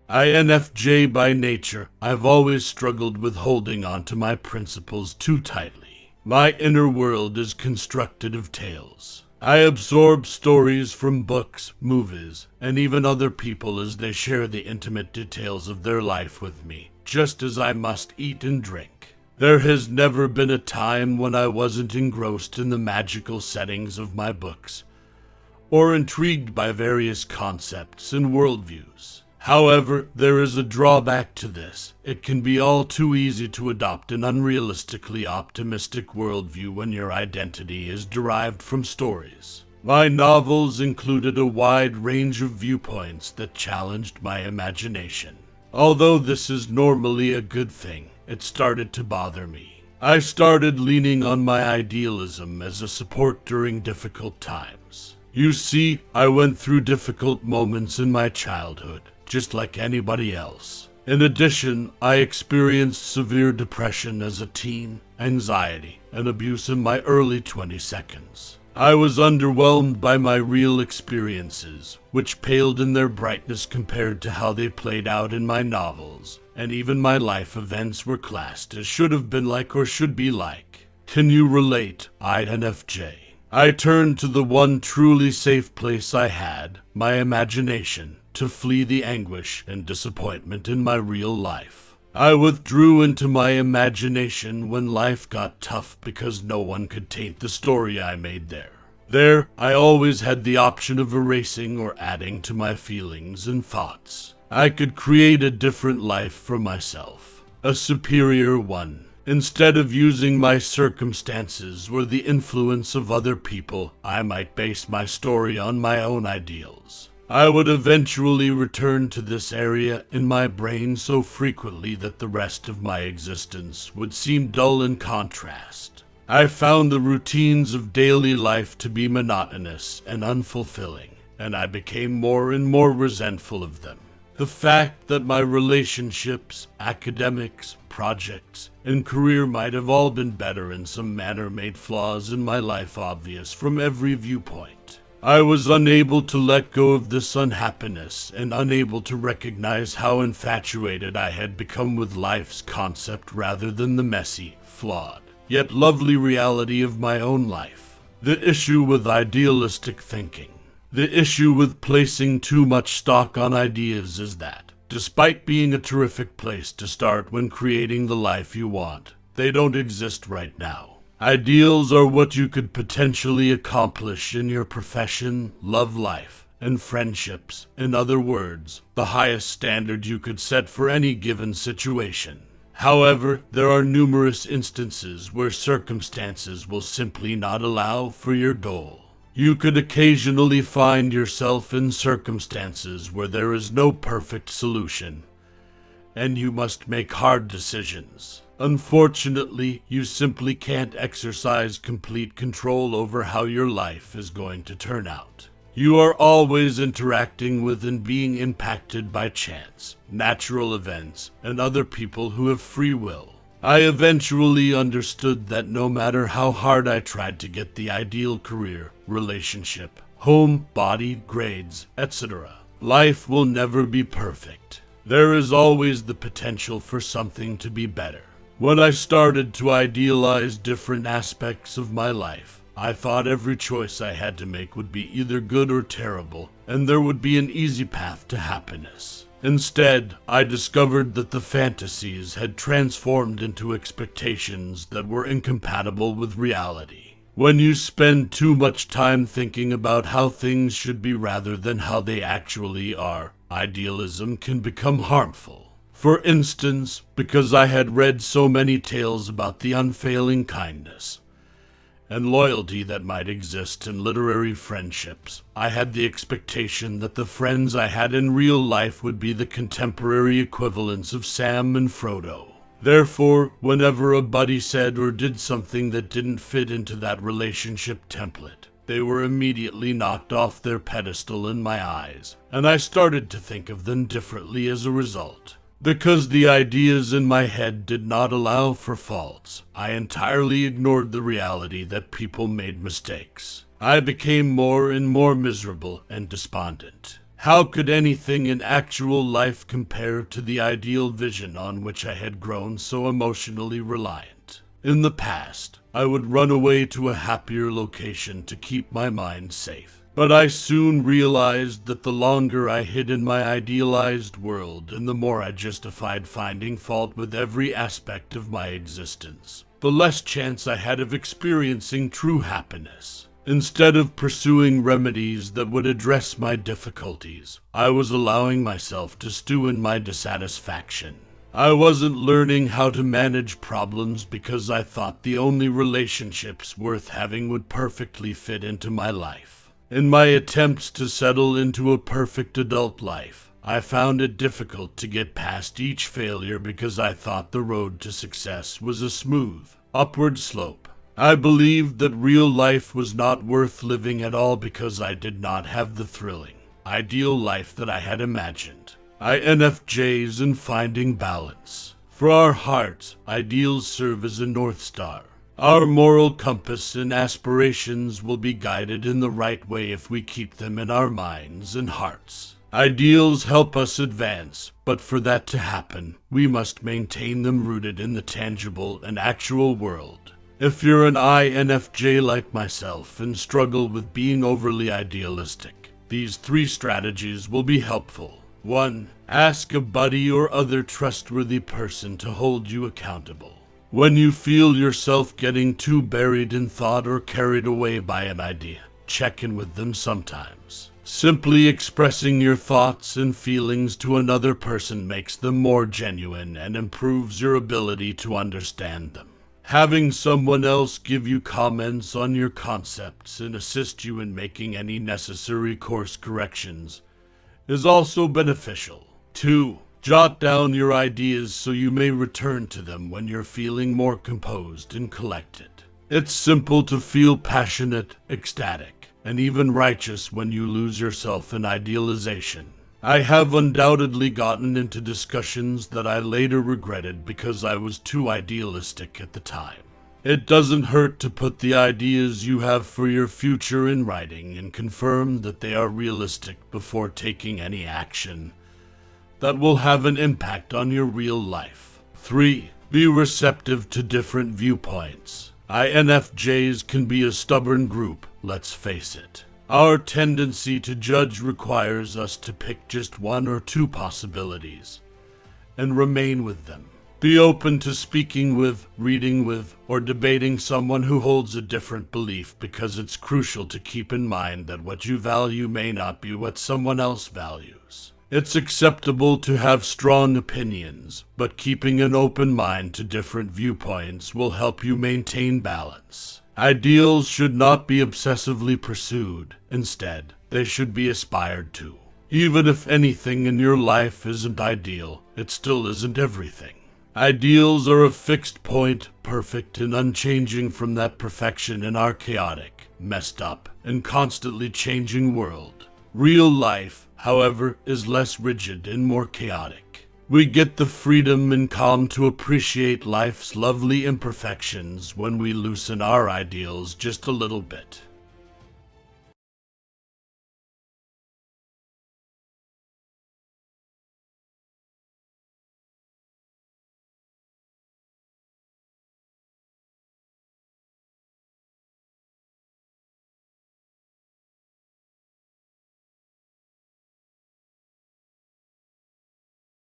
INFJ by nature, I've always struggled with holding on to my principles too tightly. My inner world is constructed of tales. I absorb stories from books, movies, and even other people as they share the intimate details of their life with me, just as I must eat and drink. There has never been a time when I wasn't engrossed in the magical settings of my books, or intrigued by various concepts and worldviews. However, there is a drawback to this. It can be all too easy to adopt an unrealistically optimistic worldview when your identity is derived from stories. My novels included a wide range of viewpoints that challenged my imagination. Although this is normally a good thing, it started to bother me. I started leaning on my idealism as a support during difficult times. You see, I went through difficult moments in my childhood, just like anybody else. In addition, I experienced severe depression as a teen, anxiety, and abuse in my early 22nd. I was underwhelmed by my real experiences, which paled in their brightness compared to how they played out in my novels, and even my life events were classed as should have been like or should be like. Can you relate, INFJ? I turned to the one truly safe place I had, my imagination, to flee the anguish and disappointment in my real life. I withdrew into my imagination when life got tough because no one could taint the story I made there. There, I always had the option of erasing or adding to my feelings and thoughts. I could create a different life for myself, a superior one. Instead of using my circumstances or the influence of other people, I might base my story on my own ideals. I would eventually return to this area in my brain so frequently that the rest of my existence would seem dull in contrast. I found the routines of daily life to be monotonous and unfulfilling, and I became more and more resentful of them. The fact that my relationships, academics, projects, and career might have all been better in some manner made flaws in my life obvious from every viewpoint. I was unable to let go of this unhappiness and unable to recognize how infatuated I had become with life's concept rather than the messy, flawed, yet lovely reality of my own life. The issue with idealistic thinking. The issue with placing too much stock on ideas is that, despite being a terrific place to start when creating the life you want, they don't exist right now. Ideals are what you could potentially accomplish in your profession, love life, and friendships. In other words, the highest standard you could set for any given situation. However, there are numerous instances where circumstances will simply not allow for your goal. You could occasionally find yourself in circumstances where there is no perfect solution, and you must make hard decisions. Unfortunately, you simply can't exercise complete control over how your life is going to turn out. You are always interacting with and being impacted by chance, natural events, and other people who have free will. I eventually understood that no matter how hard I tried to get the ideal career, relationship, home, body, grades, etc., life will never be perfect. There is always the potential for something to be better. When I started to idealize different aspects of my life, I thought every choice I had to make would be either good or terrible, and there would be an easy path to happiness. Instead, I discovered that the fantasies had transformed into expectations that were incompatible with reality. When you spend too much time thinking about how things should be rather than how they actually are, idealism can become harmful. For instance, because I had read so many tales about the unfailing kindness and loyalty that might exist in literary friendships, I had the expectation that the friends I had in real life would be the contemporary equivalents of Sam and Frodo. Therefore, whenever a buddy said or did something that didn't fit into that relationship template, they were immediately knocked off their pedestal in my eyes, and I started to think of them differently as a result. Because the ideas in my head did not allow for faults, I entirely ignored the reality that people made mistakes. I became more and more miserable and despondent. How could anything in actual life compare to the ideal vision on which I had grown so emotionally reliant? In the past, I would run away to a happier location to keep my mind safe. But I soon realized that the longer I hid in my idealized world and the more I justified finding fault with every aspect of my existence, the less chance I had of experiencing true happiness. Instead of pursuing remedies that would address my difficulties, I was allowing myself to stew in my dissatisfaction. I wasn't learning how to manage problems because I thought the only relationships worth having would perfectly fit into my life. In my attempts to settle into a perfect adult life, I found it difficult to get past each failure because I thought the road to success was a smooth, upward slope. I believed that real life was not worth living at all because I did not have the thrilling, ideal life that I had imagined. INFJs in finding balance. For our hearts, ideals serve as a North Star. Our moral compass and aspirations will be guided in the right way if we keep them in our minds and hearts. Ideals help us advance, but for that to happen, we must maintain them rooted in the tangible and actual world. If you're an INFJ like myself and struggle with being overly idealistic, these 3 strategies will be helpful. 1. Ask a buddy or other trustworthy person to hold you accountable. When you feel yourself getting too buried in thought or carried away by an idea, check in with them sometimes. Simply expressing your thoughts and feelings to another person makes them more genuine and improves your ability to understand them. Having someone else give you comments on your concepts and assist you in making any necessary course corrections is also beneficial. 2. Jot down your ideas so you may return to them when you're feeling more composed and collected. It's simple to feel passionate, ecstatic, and even righteous when you lose yourself in idealization. I have undoubtedly gotten into discussions that I later regretted because I was too idealistic at the time. It doesn't hurt to put the ideas you have for your future in writing and confirm that they are realistic before taking any action that will have an impact on your real life. 3. Be receptive to different viewpoints. INFJs can be a stubborn group, let's face it. Our tendency to judge requires us to pick just 1 or 2 possibilities and remain with them. Be open to speaking with, reading with, or debating someone who holds a different belief because it's crucial to keep in mind that what you value may not be what someone else values. It's acceptable to have strong opinions, but keeping an open mind to different viewpoints will help you maintain balance. Ideals should not be obsessively pursued. Instead, they should be aspired to. Even if anything in your life isn't ideal, it still isn't everything. Ideals are a fixed point, perfect and unchanging from that perfection in our chaotic, messed up, and constantly changing world. Real life, however, is less rigid and more chaotic. We get the freedom and calm to appreciate life's lovely imperfections when we loosen our ideals just a little bit.